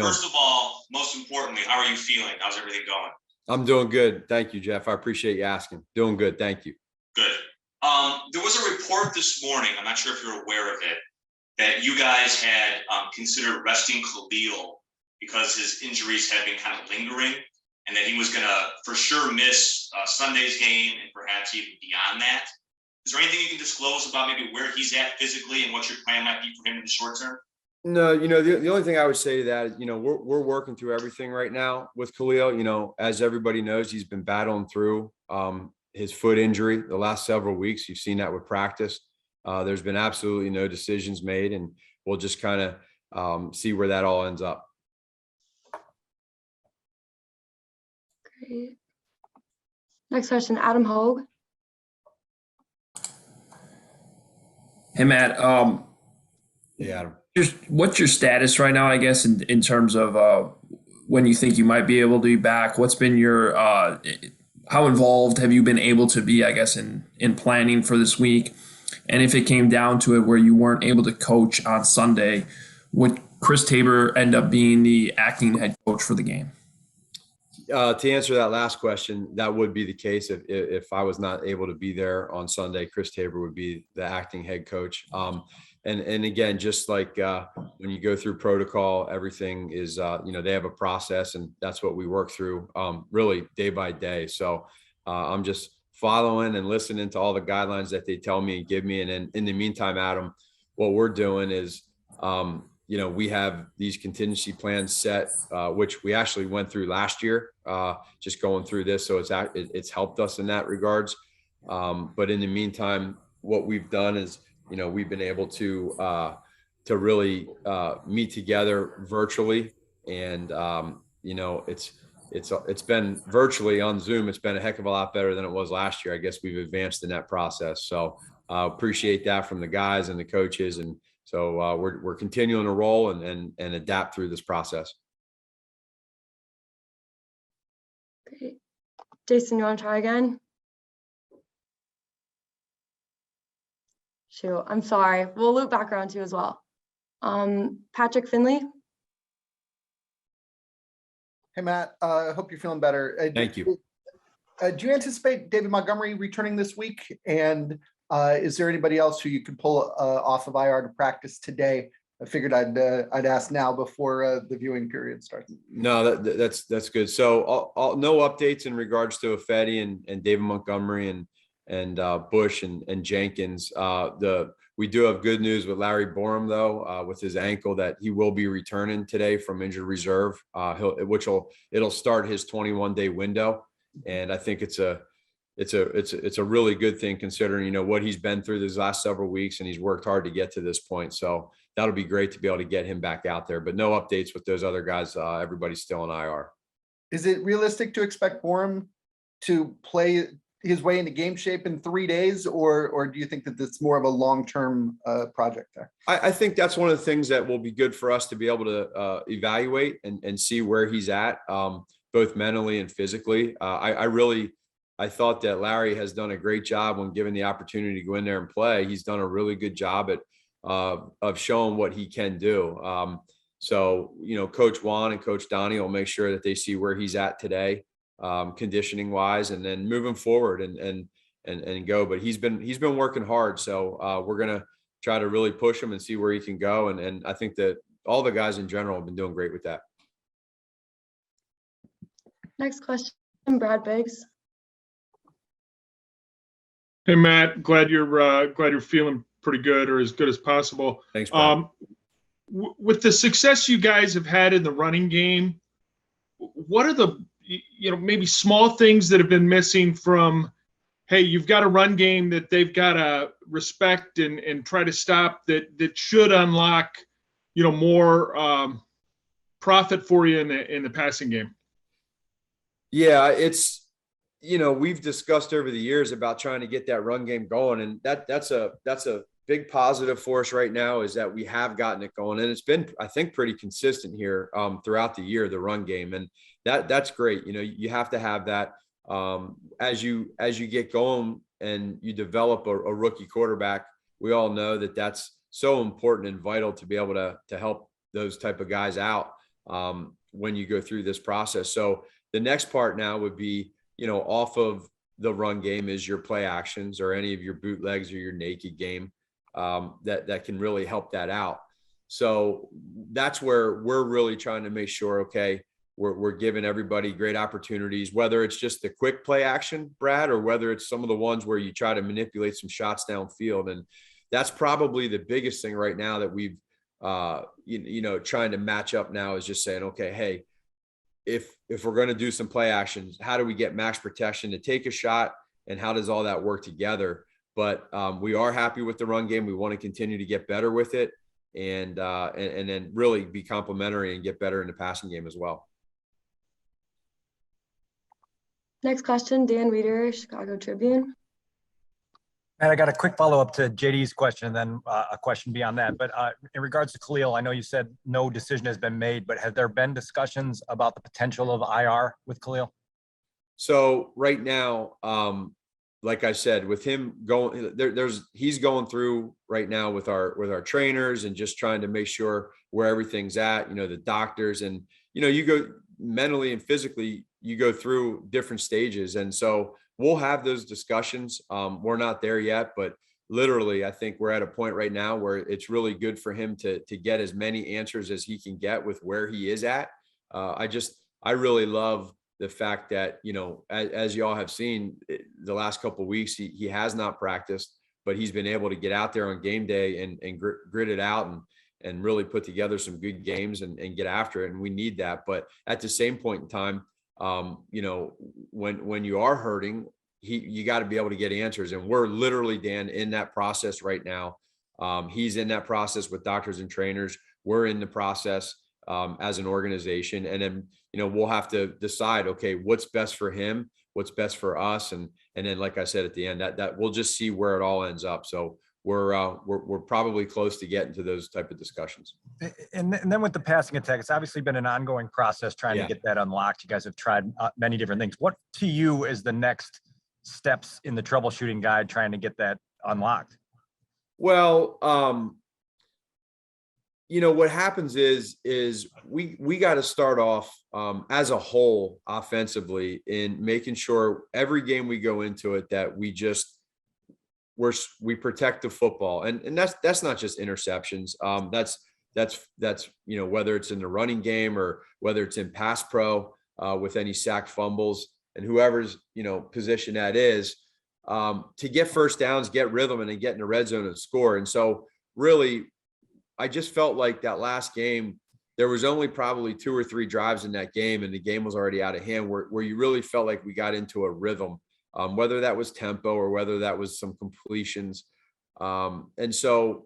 First of all, most importantly, how are you feeling? How's everything going? I'm doing good. Thank you, Jeff. I appreciate you asking. Doing good. Thank you. Good. There was a report this morning, I'm not sure if you're aware of it, that you guys had considered resting Khalil because his injuries had been kind of lingering, and that he was going to for sure miss Sunday's game and perhaps even beyond that. Is there anything you can disclose about maybe where he's at physically and what your plan might be for him in the short term? No, the only thing I would say to that is, we're working through everything right now with Khalil. As everybody knows, he's been battling through his foot injury the last several weeks. You've seen that with practice. There's been absolutely no decisions made, and we'll just kind of see where that all ends up. Great. Next question, Adam Hogue. Hey, Matt. Hey, Adam. What's your status right now, I guess, in terms of when you think you might be able to be back? What's been your how involved have you been able to be, I guess, in planning for this week? And if it came down to it where you weren't able to coach on Sunday, would Chris Tabor end up being the acting head coach for the game? To answer that last question, that would be the case. If I was not able to be there on Sunday, Chris Tabor would be the acting head coach. And again, just like when you go through protocol, everything is, they have a process, and that's what we work through really day by day. So I'm just following and listening to all the guidelines that they tell me and give me. And then in the meantime, Adam, what we're doing is, we have these contingency plans set, which we actually went through last year, just going through this. So it's helped us in that regards. But in the meantime, what we've done is, we've been able to really meet together virtually, and it's been virtually on Zoom. It's been a heck of a lot better than it was last year. I guess we've advanced in that process. So appreciate that from the guys and the coaches, and so we're continuing to roll and adapt through this process. Great. Jason, you want to try again? Shoot, I'm sorry. We'll loop back around to you as well. Patrick Finley. Hey, Matt. I hope you're feeling better. Thank you. Do you anticipate David Montgomery returning this week? And is there anybody else who you could pull off of IR to practice today? I figured I'd ask now before the viewing period starts. No, that's good. So no updates in regards to Ifedi and David Montgomery and Bush and Jenkins. We do have good news with Larry Borum, though, with his ankle, that he will be returning today from injured reserve, it'll start his 21-day window. And I think it's a really good thing, considering, what he's been through these last several weeks, and he's worked hard to get to this point. So that'll be great to be able to get him back out there, but no updates with those other guys. Everybody's still in IR. Is it realistic to expect Borum to play his way into game shape in 3 days, or do you think that it's more of a long-term project there? I think that's one of the things that will be good for us to be able to evaluate and see where he's at, both mentally and physically. I thought that Larry has done a great job when given the opportunity to go in there and play. He's done a really good job of showing what he can do. So, Coach Juan and Coach Donnie will make sure that they see where he's at today, conditioning wise, and then moving forward and go. But he's been working hard. So we're going to try to really push him and see where he can go. And I think that all the guys in general have been doing great with that. Next question, Brad Biggs. Hey, Matt, glad you're feeling pretty good, or as good as possible. Thanks, Brad. With the success you guys have had in the running game, what are the maybe small things that have been missing from, hey, you've got a run game that they've got to respect and try to stop, that should unlock more profit for you in the passing game? Yeah, it's we've discussed over the years about trying to get that run game going, and that's a big positive for us right now, is that we have gotten it going, and it's been, I think, pretty consistent here throughout the year, the run game, and that's great. You have to have that as you get going and you develop a rookie quarterback. We all know that that's so important and vital to be able to help those type of guys out. when you go through this process. So the next part now would be, off of the run game is your play actions or any of your bootlegs or your naked game that can really help that out. So that's where we're really trying to make sure, okay, we're giving everybody great opportunities, whether it's just the quick play action, Brad, or whether it's some of the ones where you try to manipulate some shots downfield. And that's probably the biggest thing right now that we've, trying to match up now is just saying, okay, hey, if we're going to do some play actions, how do we get max protection to take a shot, and how does all that work together? But we are happy with the run game. We want to continue to get better with it, and then really be complementary and get better in the passing game as well. Next question, Dan Reeder, Chicago Tribune. And I got a quick follow-up to JD's question, and then a question beyond that. But in regards to Khalil, I know you said no decision has been made, but have there been discussions about the potential of IR with Khalil? So right now, like I said, with him going, he's going through right now with our trainers and just trying to make sure where everything's at, the doctors, and, you go mentally and physically, you go through different stages. And so we'll have those discussions. We're not there yet, but literally, I think we're at a point right now where it's really good for him to get as many answers as he can get with where he is at. I really love the fact that, as y'all have seen the last couple of weeks, he has not practiced, but he's been able to get out there on game day and grit it out and really put together some good games and get after it. And we need that. But at the same point in time, when you are hurting, you got to be able to get answers. And we're literally, Dan, in that process right now. He's in that process with doctors and trainers. We're in the process as an organization. And then, we'll have to decide, okay, what's best for him, what's best for us. And then, like I said, at the end, that we'll just see where it all ends up. So we're probably close to getting to those type of discussions. And then with the passing attack, it's obviously been an ongoing process trying to get that unlocked. You guys have tried many different things. What to you is the next steps in the troubleshooting guide trying to get that unlocked? Well, what happens is we got to start off as a whole offensively in making sure every game we go into it that we protect the football, and that's not just interceptions. That's whether it's in the running game or whether it's in pass pro with any sack fumbles and whoever's position that is, to get first downs, get rhythm, and then get in the red zone and score. And so really, I just felt like that last game, there was only probably 2 or 3 drives in that game, and the game was already out of hand where you really felt like we got into a rhythm. Whether that was tempo or whether that was some completions. And so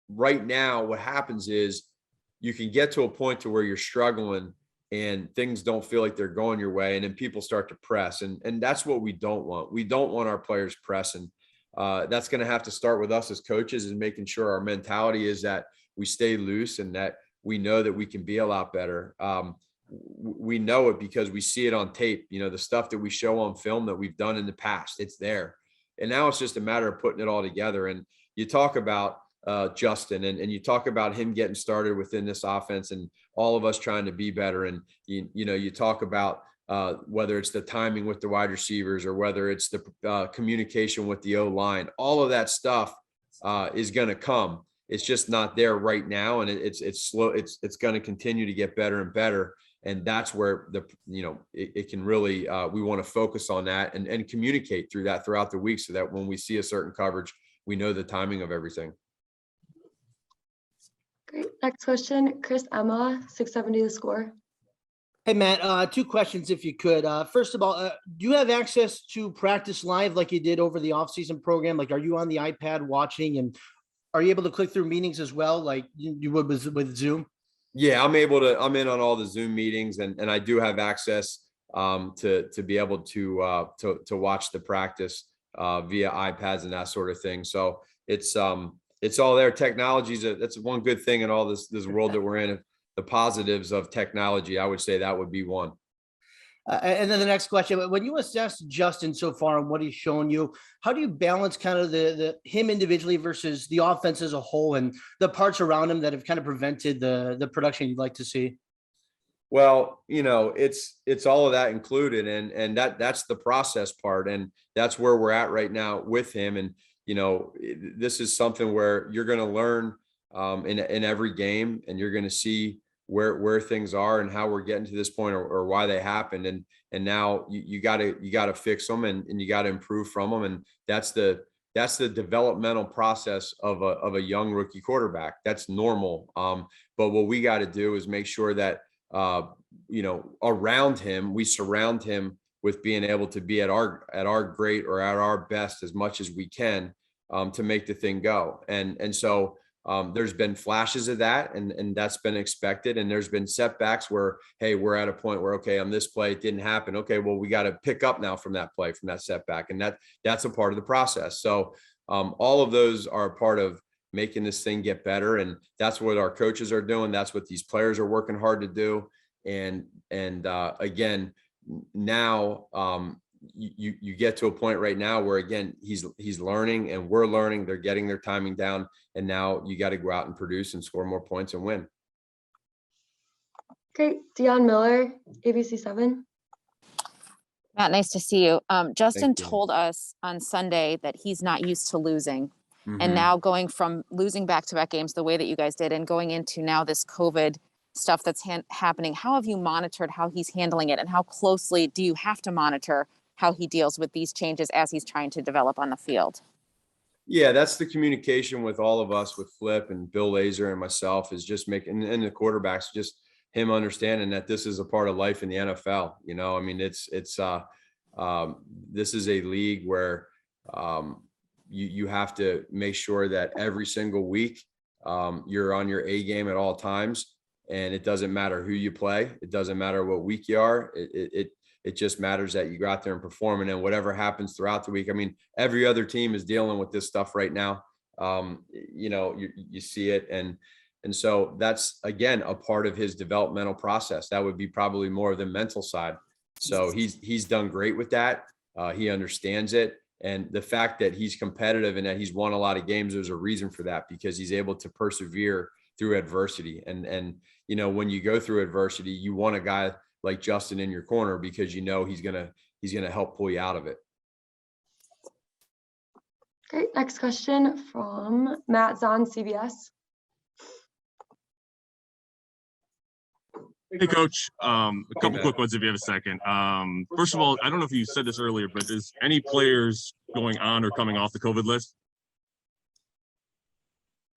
right now what happens is you can get to a point to where you're struggling and things don't feel like they're going your way. And then people start to press. And that's what we don't want. We don't want our players pressing. That's going to have to start with us as coaches and making sure our mentality is that we stay loose and that we know that we can be a lot better. We know it because we see it on tape, the stuff that we show on film that we've done in the past, it's there. And now it's just a matter of putting it all together. And you talk about Justin and you talk about him getting started within this offense and all of us trying to be better. And, you talk about whether it's the timing with the wide receivers or whether it's the communication with the O-line, all of that stuff is going to come. It's just not there right now. And it's slow. It's going to continue to get better and better. And that's where it can really, we want to focus on that and communicate through that throughout the week so that when we see a certain coverage, we know the timing of everything. Great. Next question, Chris Emma, 670 The Score. Hey, Matt, 2 questions if you could. First of all, do you have access to practice live like you did over the offseason program? Like, are you on the iPad watching, and are you able to click through meetings as well like you would with Zoom? Yeah, I'm in on all the Zoom meetings and I do have access to be able to watch the practice via iPads and that sort of thing. So it's all there. Technology's that's one good thing in all this world that we're in. The positives of technology, I would say that would be one. And then the next question, when you assess Justin so far and what he's shown you, how do you balance kind of the him individually versus the offense as a whole and the parts around him that have kind of prevented the production you'd like to see? Well, it's all of that included, and that's the process part, and that's where we're at right now with him. And this is something where you're going to learn in every game, and you're going to see where things are and how we're getting to this point, or why they happened. And now you got to fix them, and you got to improve from them, and that's the developmental process of a young rookie quarterback. That's normal. But what we got to do is make sure that around him, we surround him with being able to be at our great or at our best as much as we can, to make the thing go. And so there's been flashes of that, and that's been expected. And there's been setbacks where, hey, we're at a point where, okay, on this play, it didn't happen. Okay, well, we got to pick up now from that play, from that setback. And that's a part of the process. So all of those are a part of making this thing get better. And that's what our coaches are doing. That's what these players are working hard to do. And again, now you get to a point right now where, again, he's learning and we're learning. They're getting their timing down, and now you got to go out and produce and score more points and win. Great. Dion Miller, ABC7. Matt, nice to see you. Justin Thank you. told us on Sunday that he's not used to losing. Mhm. And now going from losing back-to-back games the way that you guys did, and going into now this COVID stuff that's happening, how have you monitored how he's handling it, and how closely do you have to monitor how he deals with these changes as he's trying to develop on the field? Yeah, that's the communication with all of us, with Flip and Bill Lazor and myself, is just making, and the quarterbacks, just him understanding that this is a part of life in the NFL. I mean, this is a league where you have to make sure that every single week you're on your A game at all times. And it doesn't matter who you play. It doesn't matter what week you are. It just matters that you go out there and perform. And then whatever happens throughout the week. I mean, every other team is dealing with this stuff right now. You see it. And so that's, again, a part of his developmental process. That would be probably more of the mental side. So he's done great with that. He understands it. And the fact that he's competitive and that he's won a lot of games, there's a reason for that, because he's able to persevere through adversity. And when you go through adversity, you want a guy like Justin in your corner, because he's gonna help pull you out of it. Great. Next question from Matt Zahn, CBS. Hey, Coach. A couple Matt. quick ones if you have a second. First of all, I don't know if you said this earlier, but is any players going on or coming off the COVID list?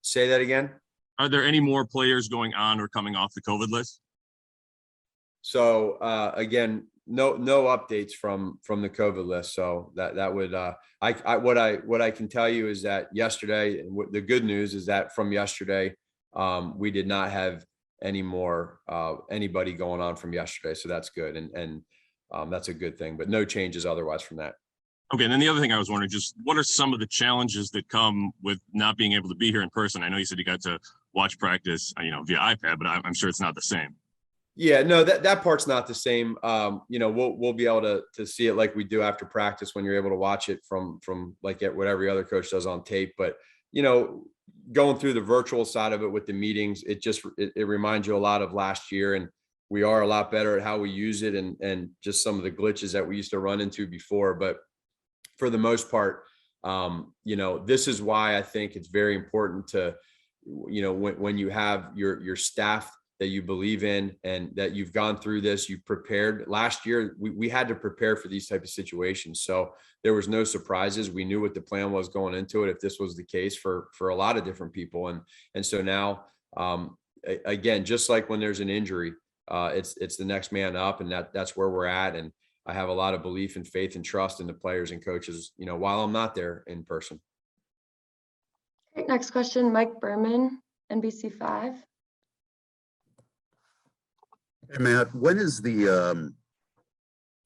Say that again. Are there any more players going on or coming off the COVID list? So again, no updates from the COVID list. So that would what I can tell you is that yesterday, and the good news is that from yesterday, we did not have any more anybody going on from yesterday. So that's good, and that's a good thing. But no changes otherwise from that. Okay, and then the other thing I was wondering, just what are some of the challenges that come with not being able to be here in person? I know you said you got to watch practice, via iPad, but I'm sure it's not the same. Yeah, no, that part's not the same. We'll be able to see it like we do after practice, when you're able to watch it from like at what every other coach does on tape. But going through the virtual side of it with the meetings, it reminds you a lot of last year, and we are a lot better at how we use it, and just some of the glitches that we used to run into before. But for the most part, this is why I think it's very important to, when you have your staff that you believe in, and that you've gone through this, you've prepared. Last year, we had to prepare for these type of situations. So there was no surprises. We knew what the plan was going into it, if this was the case for a lot of different people. And so now, again, just like when there's an injury, it's the next man up, and that's where we're at. And I have a lot of belief and faith and trust in the players and coaches, while I'm not there in person. Great. Next question, Mike Berman, NBC5. Hey, Matt, when is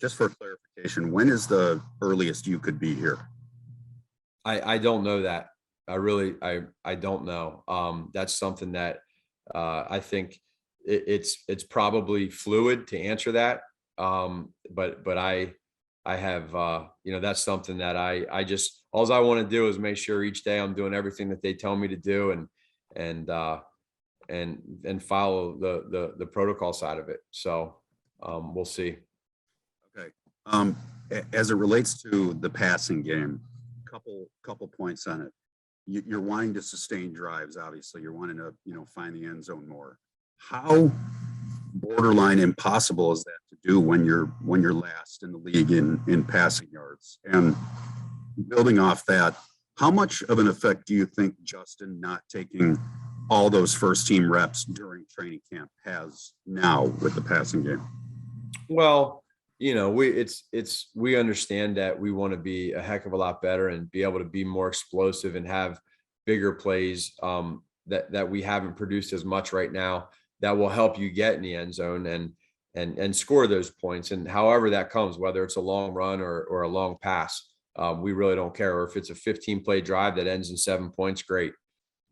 just for clarification, when is the earliest you could be here? I don't know that. I don't know. That's something that I think it's probably fluid to answer that. But I have, that's something that all I want to do is make sure each day I'm doing everything that they tell me to do. and follow the protocol side of it. So we'll see. Okay. As it relates to the passing game, couple points on it. You're wanting to sustain drives. Obviously, you're wanting to find the end zone more. How borderline impossible is that to do when you're last in the league in passing yards? And building off that, how much of an effect do you think Justin not taking all those first team reps during training camp has now with the passing game? Well, we understand that we want to be a heck of a lot better and be able to be more explosive and have bigger plays that we haven't produced as much right now, that will help you get in the end zone and score those points. And however that comes, whether it's a long run or a long pass, we really don't care. Or if it's a 15-play drive that ends in 7 points, great.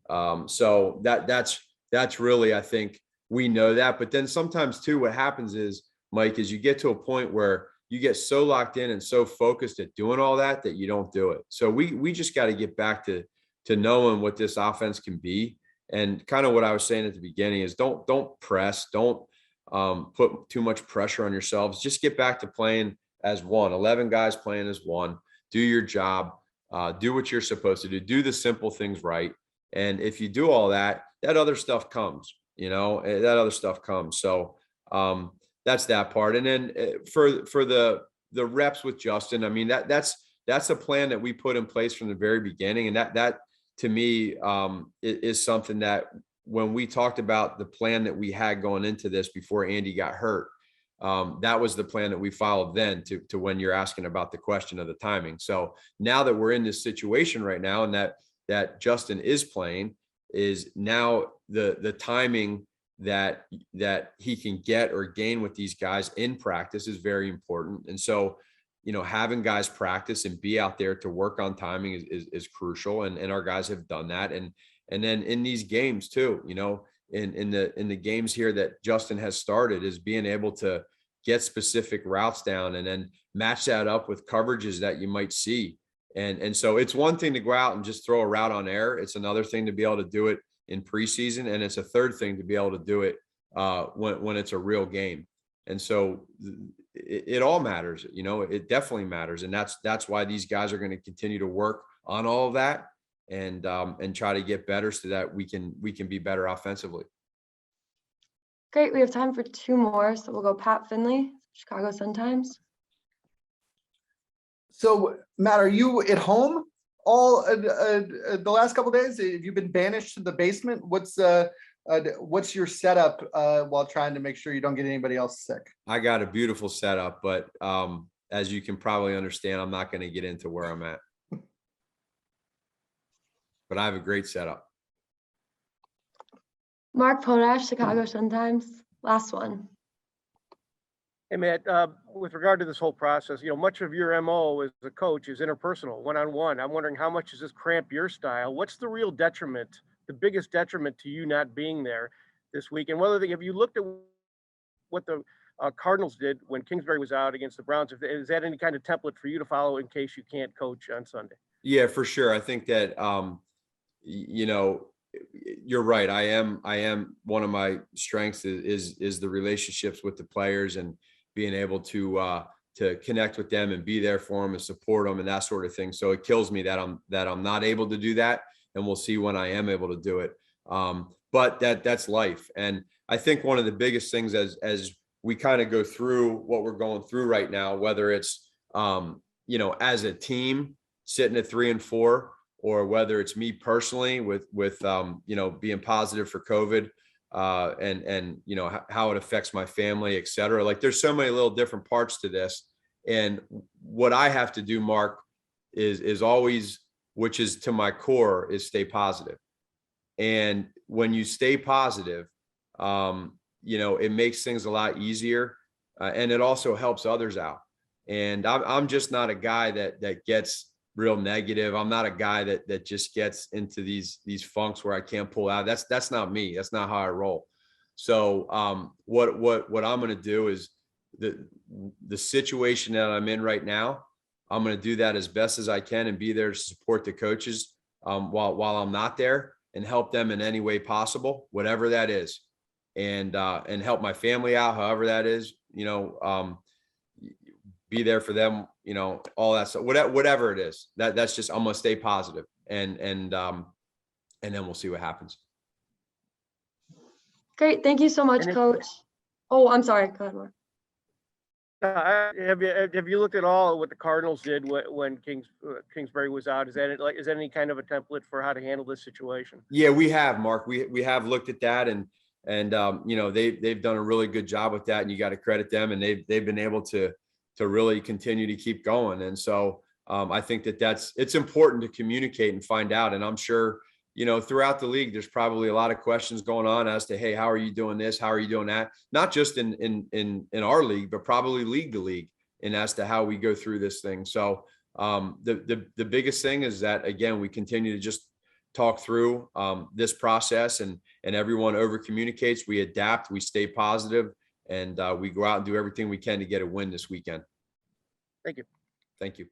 So that's really, I think we know that. But then sometimes too, what happens is, Mike, is you get to a point where you get so locked in and so focused at doing all that you don't do it. So we just got to get back to knowing what this offense can be. And kind of what I was saying at the beginning is don't press, don't put too much pressure on yourselves. Just get back to playing as one. 11 guys playing as one. Do your job. Do what you're supposed to do. Do the simple things right. And if you do all that, that other stuff comes. That other stuff comes. So that's that part. And then for the reps with Justin, I mean, that's a plan that we put in place from the very beginning. And that to me is something that when we talked about the plan that we had going into this before Andy got hurt, that was the plan that we followed then to when you're asking about the question of the timing. So now that we're in this situation right now and that Justin is playing, is now the timing that he can get or gain with these guys in practice is very important. And so, having guys practice and be out there to work on timing is crucial. And our guys have done that. And then in these games too, in the games here that Justin has started, is being able to get specific routes down and then match that up with coverages that you might see. And so it's one thing to go out and just throw a route on air. It's another thing to be able to do it in preseason. And it's a third thing to be able to do it when it's a real game. And so it all matters, it definitely matters. And that's why these guys are going to continue to work on all of that and try to get better so that we can be better offensively. Great. We have time for two more. So we'll go Pat Finley, Chicago Sun-Times. So Matt, are you at home all the last couple of days? Have you been banished to the basement? What's your setup while trying to make sure you don't get anybody else sick? I got a beautiful setup, but as you can probably understand, I'm not going to get into where I'm at. But I have a great setup. Mark Potash, Chicago Sun-Times. Last one. Hey, Matt, with regard to this whole process, much of your MO as a coach is interpersonal, one-on-one. I'm wondering how much does this cramp your style? What's the real detriment, the biggest detriment to you not being there this week? And have you looked at what the Cardinals did when Kingsbury was out against the Browns? Is that any kind of template for you to follow in case you can't coach on Sunday? Yeah, for sure. I think that, you're right. I am one of my strengths is the relationships with the players and being able to connect with them and be there for them and support them and that sort of thing. So it kills me that I'm not able to do that. And we'll see when I am able to do it. But that's life. And I think one of the biggest things as we kind of go through what we're going through right now, whether it's, as a team sitting at 3-4, or whether it's me personally with being positive for COVID and how it affects my family, et cetera. Like there's so many little different parts to this. And what I have to do, Mark, is always, which is to my core, is stay positive. And when you stay positive, it makes things a lot easier. And it also helps others out. And I'm just not a guy that gets real negative. I'm not a guy that just gets into these funks where I can't pull out. That's not me. That's not how I roll. So what I'm going to do is the situation that I'm in right now, I'm going to do that as best as I can and be there to support the coaches while I'm not there. and help them in any way possible, whatever that is, and help my family out, however that is, be there for them, all that stuff, whatever it is, that's just, I'm gonna stay positive, and then we'll see what happens. Great. Thank you so much, And if- Coach. Oh, I'm sorry. Go ahead, Mark. Have you looked at all at what the Cardinals did when Kingsbury was out? Is that any kind of a template for how to handle this situation? Yeah, we have, Mark. We have looked at that, and they've done a really good job with that, and you got to credit them, and they've been able to really continue to keep going. And so I think it's important to communicate and find out. And I'm sure, throughout the league, there's probably a lot of questions going on as to, hey, how are you doing this? How are you doing that? Not just in our league, but probably league to league, and as to how we go through this thing. So the biggest thing is that, again, we continue to just talk through this process, and everyone over communicates. We adapt, we stay positive, and we go out and do everything we can to get a win this weekend. Thank you. Thank you.